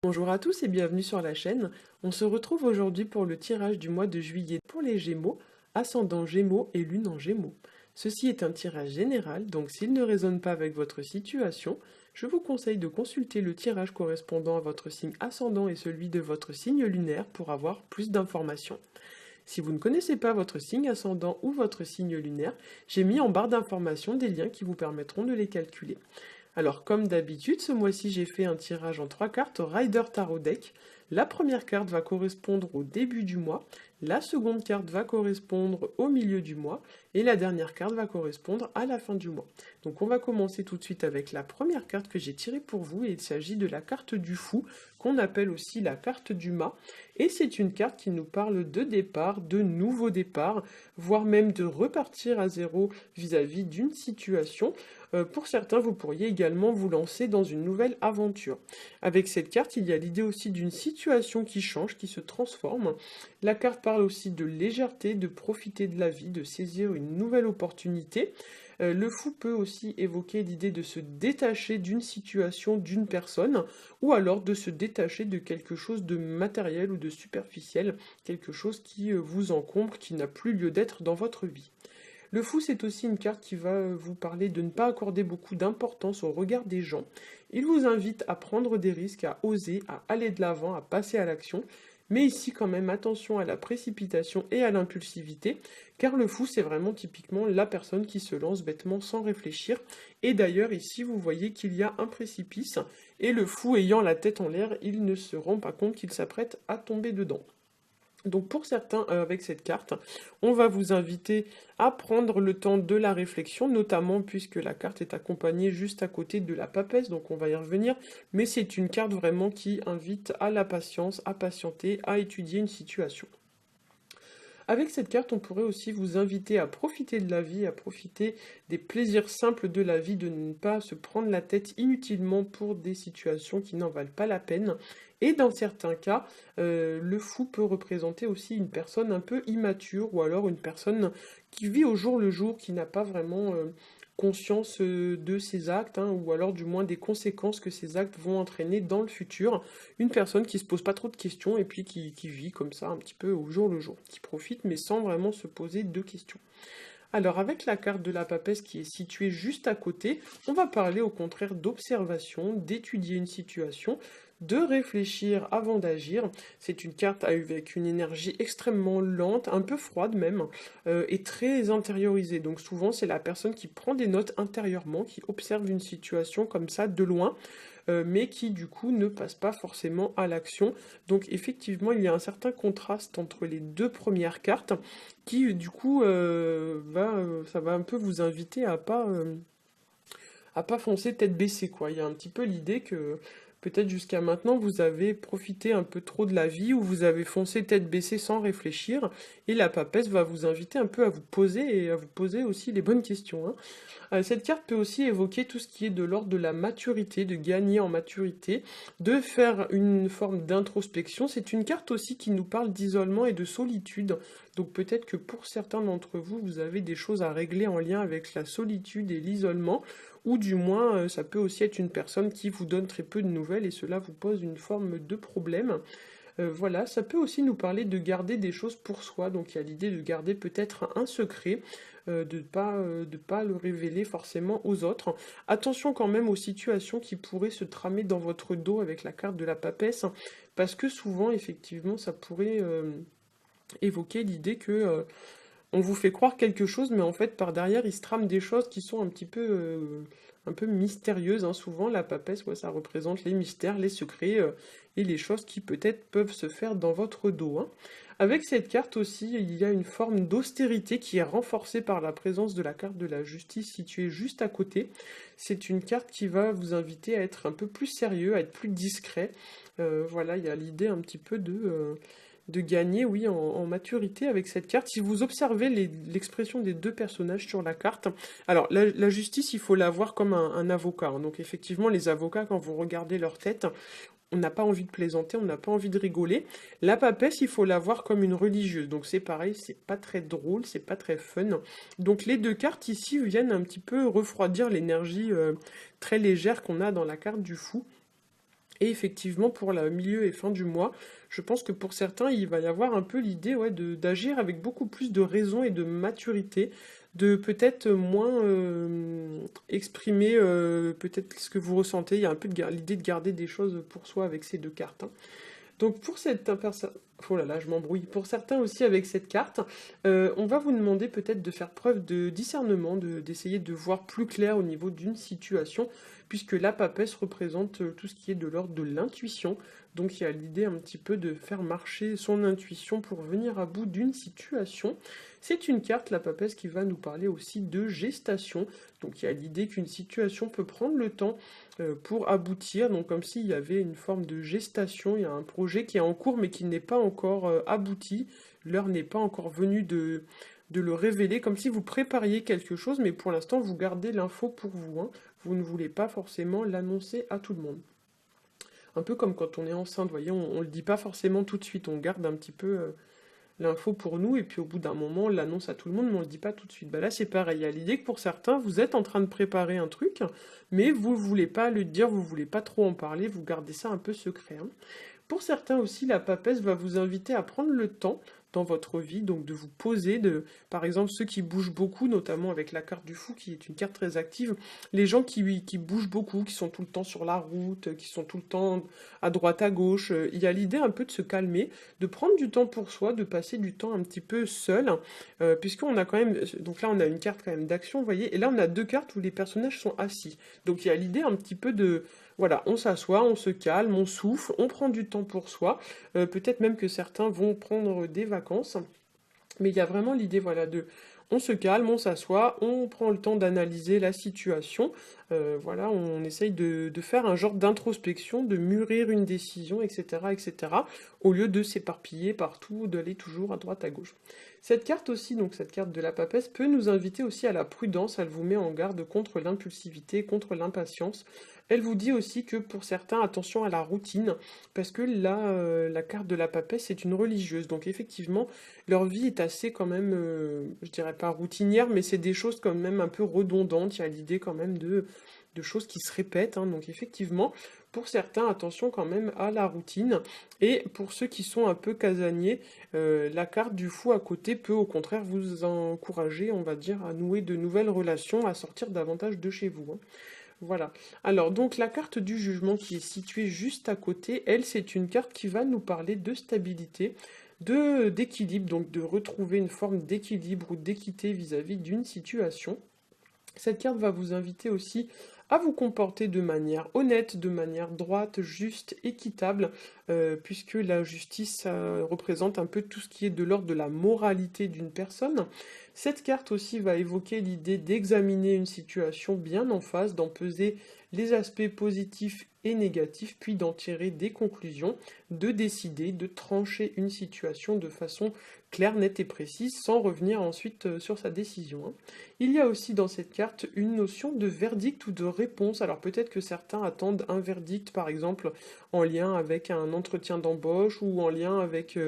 Bonjour à tous et bienvenue sur la chaîne. On se retrouve aujourd'hui pour le tirage du mois de juillet pour les Gémeaux, ascendant Gémeaux et lune en Gémeaux. Ceci est un tirage général, donc s'il ne résonne pas avec votre situation, je vous conseille de consulter le tirage correspondant à votre signe ascendant et celui de votre signe lunaire pour avoir plus d'informations. Si vous ne connaissez pas votre signe ascendant ou votre signe lunaire, j'ai mis en barre d'informations des liens qui vous permettront de les calculer. Alors, comme d'habitude, ce mois-ci, j'ai fait un tirage en 3 cartes Rider Tarot Deck. La première carte va correspondre au début du mois, la seconde carte va correspondre au milieu du mois, et la dernière carte va correspondre à la fin du mois. Donc on va commencer tout de suite avec la première carte que j'ai tirée pour vous, et il s'agit de la carte du fou, qu'on appelle aussi la carte du mât, et c'est une carte qui nous parle de départ, de nouveau départ, voire même de repartir à zéro vis-à-vis d'une situation. Pour certains, vous pourriez également vous lancer dans une nouvelle aventure. Avec cette carte, il y a l'idée aussi d'une situation qui change, qui se transforme. La carte parle aussi de légèreté, de profiter de la vie, de saisir une nouvelle opportunité. Le fou peut aussi évoquer l'idée de se détacher d'une situation, d'une personne, ou alors de se détacher de quelque chose de matériel ou de superficiel, quelque chose qui vous encombre, qui n'a plus lieu d'être dans votre vie. Le fou, c'est aussi une carte qui va vous parler de ne pas accorder beaucoup d'importance au regard des gens. Il vous invite à prendre des risques, à oser, à aller de l'avant, à passer à l'action. Mais ici, quand même, attention à la précipitation et à l'impulsivité, car le fou, c'est vraiment typiquement la personne qui se lance bêtement sans réfléchir. Et d'ailleurs, ici, vous voyez qu'il y a un précipice, et le fou ayant la tête en l'air, il ne se rend pas compte qu'il s'apprête à tomber dedans. Donc pour certains, avec cette carte, on va vous inviter à prendre le temps de la réflexion, notamment puisque la carte est accompagnée juste à côté de la papesse, donc on va y revenir, mais c'est une carte vraiment qui invite à la patience, à patienter, à étudier une situation. Avec cette carte, on pourrait aussi vous inviter à profiter de la vie, à profiter des plaisirs simples de la vie, de ne pas se prendre la tête inutilement pour des situations qui n'en valent pas la peine. Et dans certains cas, le fou peut représenter aussi une personne un peu immature ou alors une personne qui vit au jour le jour, qui n'a pas vraiment conscience de ses actes, hein, ou alors du moins des conséquences que ces actes vont entraîner dans le futur. Une personne qui se pose pas trop de questions et puis qui vit comme ça un petit peu au jour le jour, qui profite mais sans vraiment se poser de questions. Alors avec la carte de la papesse qui est située juste à côté, on va parler au contraire d'observation, d'étudier une situation, de réfléchir avant d'agir. C'est une carte avec une énergie extrêmement lente, un peu froide même, et très intériorisée. Donc souvent c'est la personne qui prend des notes intérieurement, qui observe une situation comme ça de loin, mais qui du coup ne passe pas forcément à l'action. Donc effectivement, il y a un certain contraste entre les deux premières cartes qui du coup ça va un peu vous inviter à pas foncer tête baissée quoi. Il y a un petit peu l'idée que peut-être jusqu'à maintenant vous avez profité un peu trop de la vie ou vous avez foncé tête baissée sans réfléchir et la papesse va vous inviter un peu à vous poser et à vous poser aussi les bonnes questions, hein. Cette carte peut aussi évoquer tout ce qui est de l'ordre de la maturité, de gagner en maturité, de faire une forme d'introspection. C'est une carte aussi qui nous parle d'isolement et de solitude. Donc peut-être que pour certains d'entre vous, vous avez des choses à régler en lien avec la solitude et l'isolement, ou du moins ça peut aussi être une personne qui vous donne très peu de nouvelles et cela vous pose une forme de problème. Voilà, ça peut aussi nous parler de garder des choses pour soi, donc il y a l'idée de garder peut-être un secret, de pas le révéler forcément aux autres. Attention quand même aux situations qui pourraient se tramer dans votre dos avec la carte de la papesse, parce que souvent, effectivement, ça pourrait évoquer l'idée que on vous fait croire quelque chose, mais en fait, par derrière, il se trame des choses qui sont un peu mystérieuses, hein. Souvent, la papesse, ouais, ça représente les mystères, les secrets et les choses qui peut-être peuvent se faire dans votre dos, hein. Avec cette carte aussi, il y a une forme d'austérité qui est renforcée par la présence de la carte de la justice située juste à côté. C'est une carte qui va vous inviter à être un peu plus sérieux, à être plus discret. Voilà, il y a l'idée un petit peu de gagner, oui, en maturité avec cette carte. Si vous observez l'expression des deux personnages sur la carte, alors la justice, il faut la voir comme un avocat, hein. Donc effectivement, les avocats, quand vous regardez leur tête, on n'a pas envie de plaisanter, on n'a pas envie de rigoler. La papesse, il faut la voir comme une religieuse. Donc c'est pareil, c'est pas très drôle, c'est pas très fun. Donc les deux cartes ici viennent un petit peu refroidir l'énergie très légère qu'on a dans la carte du fou. Et effectivement, pour le milieu et fin du mois, je pense que pour certains, il va y avoir un peu l'idée ouais, d'agir avec beaucoup plus de raison et de maturité, de peut-être moins exprimer peut-être ce que vous ressentez. Il y a un peu l'idée de garder des choses pour soi avec ces deux cartes, hein. Donc pour cette personne, oh là là, je m'embrouille. Pour certains aussi avec cette carte, on va vous demander peut-être de faire preuve de discernement, d'essayer de voir plus clair au niveau d'une situation, puisque la papesse représente tout ce qui est de l'ordre de l'intuition. Donc il y a l'idée un petit peu de faire marcher son intuition pour venir à bout d'une situation. C'est une carte, la papesse, qui va nous parler aussi de gestation. Donc il y a l'idée qu'une situation peut prendre le temps pour aboutir, donc comme s'il y avait une forme de gestation, il y a un projet qui est en cours mais qui n'est pas encore abouti, l'heure n'est pas encore venue de le révéler, comme si vous prépariez quelque chose, mais pour l'instant vous gardez l'info pour vous, hein. Vous ne voulez pas forcément l'annoncer à tout le monde. Un peu comme quand on est enceinte, vous voyez, on ne le dit pas forcément tout de suite, on garde un petit peu l'info pour nous, et puis au bout d'un moment, on l'annonce à tout le monde, mais on le dit pas tout de suite. Bah là, c'est pareil, il y a l'idée que pour certains, vous êtes en train de préparer un truc, mais vous voulez pas le dire, vous voulez pas trop en parler, vous gardez ça un peu secret, hein. Pour certains aussi, la papesse va vous inviter à prendre le temps dans votre vie, donc de vous poser, par exemple ceux qui bougent beaucoup, notamment avec la carte du fou qui est une carte très active, les gens qui bougent beaucoup, qui sont tout le temps sur la route, qui sont tout le temps à droite à gauche, il y a l'idée un peu de se calmer, de prendre du temps pour soi, de passer du temps un petit peu seul, puisqu'on a quand même, donc là on a une carte quand même d'action, vous voyez, et là on a deux cartes où les personnages sont assis, donc il y a l'idée un petit peu de voilà, on s'assoit, on se calme, on souffle, on prend du temps pour soi. Peut-être même que certains vont prendre des vacances. Mais il y a vraiment l'idée, voilà, on se calme, on s'assoit, on prend le temps d'analyser la situation. Voilà, on essaye de faire un genre d'introspection, de mûrir une décision, etc., etc., au lieu de s'éparpiller partout, d'aller toujours à droite, à gauche. Cette carte aussi, donc cette carte de la papesse, peut nous inviter aussi à la prudence. Elle vous met en garde contre l'impulsivité, contre l'impatience. Elle vous dit aussi que pour certains, attention à la routine, parce que là, la carte de la papesse, c'est une religieuse. Donc effectivement, leur vie est assez quand même, je dirais pas routinière, mais c'est des choses quand même un peu redondantes. Il y a l'idée quand même de choses qui se répètent, hein. Donc effectivement, pour certains, attention quand même à la routine. Et pour ceux qui sont un peu casaniers, la carte du fou à côté peut au contraire vous encourager, on va dire, à nouer de nouvelles relations, à sortir davantage de chez vous, hein. Voilà. Alors, donc, la carte du jugement qui est située juste à côté, elle, c'est une carte qui va nous parler de stabilité, d'équilibre, donc de retrouver une forme d'équilibre ou d'équité vis-à-vis d'une situation. Cette carte va vous inviter aussi à vous comporter de manière honnête, de manière droite, juste, équitable, puisque la justice ça représente un peu tout ce qui est de l'ordre de la moralité d'une personne. Cette carte aussi va évoquer l'idée d'examiner une situation bien en face, d'en peser les aspects positifs et négatifs, puis d'en tirer des conclusions, de décider, de trancher une situation de façon claire, nette et précise, sans revenir ensuite sur sa décision, hein. Il y a aussi dans cette carte une notion de verdict ou de réponse. Alors peut-être que certains attendent un verdict, par exemple, en lien avec un entretien d'embauche ou en lien avec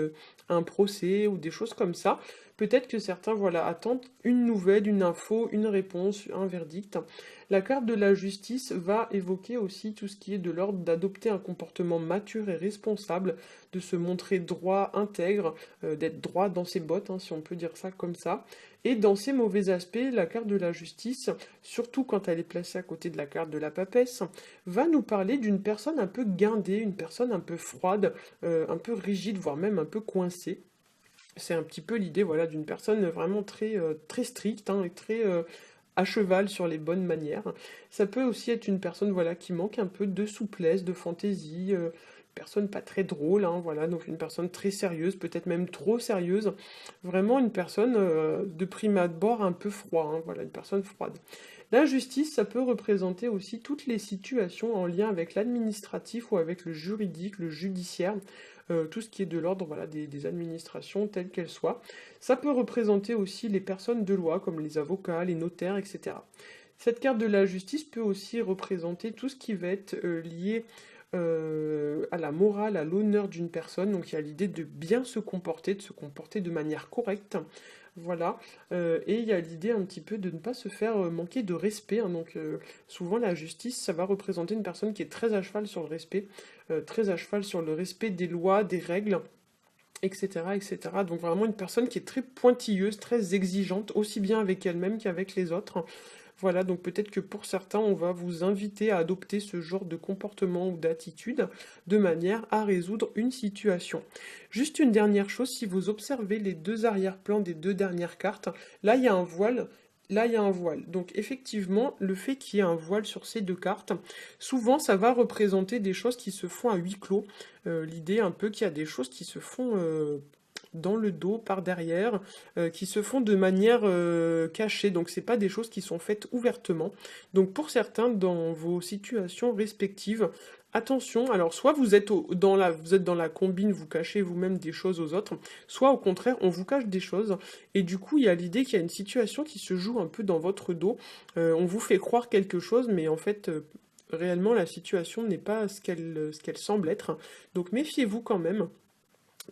un procès ou des choses comme ça. Peut-être que certains voilà, attendent une nouvelle, une info, une réponse, un verdict. La carte de la justice va évoquer aussi tout ce qui est de l'ordre d'adopter un comportement mature et responsable, de se montrer droit, intègre, d'être droit dans ses bottes, hein, si on peut dire ça comme ça. Et dans ces mauvais aspects, la carte de la justice, surtout quand elle est placée à côté de la carte de la papesse, va nous parler d'une personne un peu guindée, une personne un peu froide, un peu rigide, voire même un peu coincée. C'est un petit peu l'idée voilà, d'une personne vraiment très, très stricte, hein, et très à cheval sur les bonnes manières. Ça peut aussi être une personne voilà, qui manque un peu de souplesse, de fantaisie, une personne pas très drôle, hein, voilà, donc une personne très sérieuse, peut-être même trop sérieuse. Vraiment une personne de prime abord un peu froid, hein, voilà, une personne froide. L'injustice, ça peut représenter aussi toutes les situations en lien avec l'administratif ou avec le juridique, le judiciaire, tout ce qui est de l'ordre voilà, des administrations telles qu'elles soient. Ça peut représenter aussi les personnes de loi, comme les avocats, les notaires, etc. Cette carte de la justice peut aussi représenter tout ce qui va être lié à la morale, à l'honneur d'une personne. Donc il y a l'idée de bien se comporter, de se comporter de manière correcte, Voilà, et il y a l'idée un petit peu de ne pas se faire manquer de respect, hein. Donc souvent la justice, ça va représenter une personne qui est très à cheval sur le respect, très à cheval sur le respect des lois, des règles, etc., etc. Donc vraiment une personne qui est très pointilleuse, très exigeante, aussi bien avec elle-même qu'avec les autres. Voilà, donc peut-être que pour certains, on va vous inviter à adopter ce genre de comportement ou d'attitude de manière à résoudre une situation. Juste une dernière chose, si vous observez les deux arrière-plans des deux dernières cartes, là il y a un voile. Là, il y a un voile. Donc, effectivement, le fait qu'il y ait un voile sur ces deux cartes, souvent, ça va représenter des choses qui se font à huis clos. L'idée un peu qu'il y a des choses qui se font dans le dos, par derrière, qui se font de manière cachée. Donc c'est pas des choses qui sont faites ouvertement. Donc pour certains, dans vos situations respectives, attention, alors soit vous êtes dans la combine, vous cachez vous-même des choses aux autres, soit au contraire, on vous cache des choses, et du coup, il y a l'idée qu'il y a une situation qui se joue un peu dans votre dos. On vous fait croire quelque chose, mais en fait, réellement, la situation n'est pas ce qu'elle semble être. Donc méfiez-vous quand même.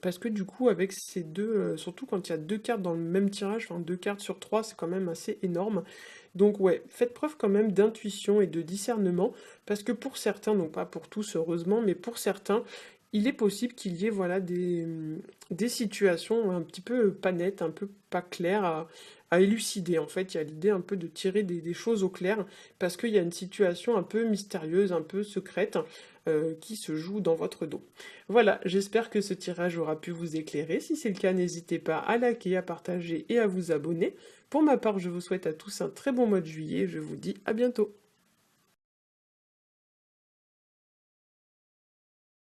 Parce que du coup, avec ces deux, surtout quand il y a deux cartes dans le même tirage, enfin deux cartes sur trois, c'est quand même assez énorme. Donc ouais, faites preuve quand même d'intuition et de discernement, parce que pour certains, donc pas pour tous heureusement, mais pour certains, il est possible qu'il y ait voilà des situations un petit peu pas nettes, un peu pas claires à élucider. En fait, il y a l'idée un peu de tirer des choses au clair, parce qu'il y a une situation un peu mystérieuse, un peu secrète, qui se joue dans votre dos. Voilà, j'espère que ce tirage aura pu vous éclairer. Si c'est le cas, n'hésitez pas à liker, à partager et à vous abonner. Pour ma part, je vous souhaite à tous un très bon mois de juillet. Je vous dis à bientôt.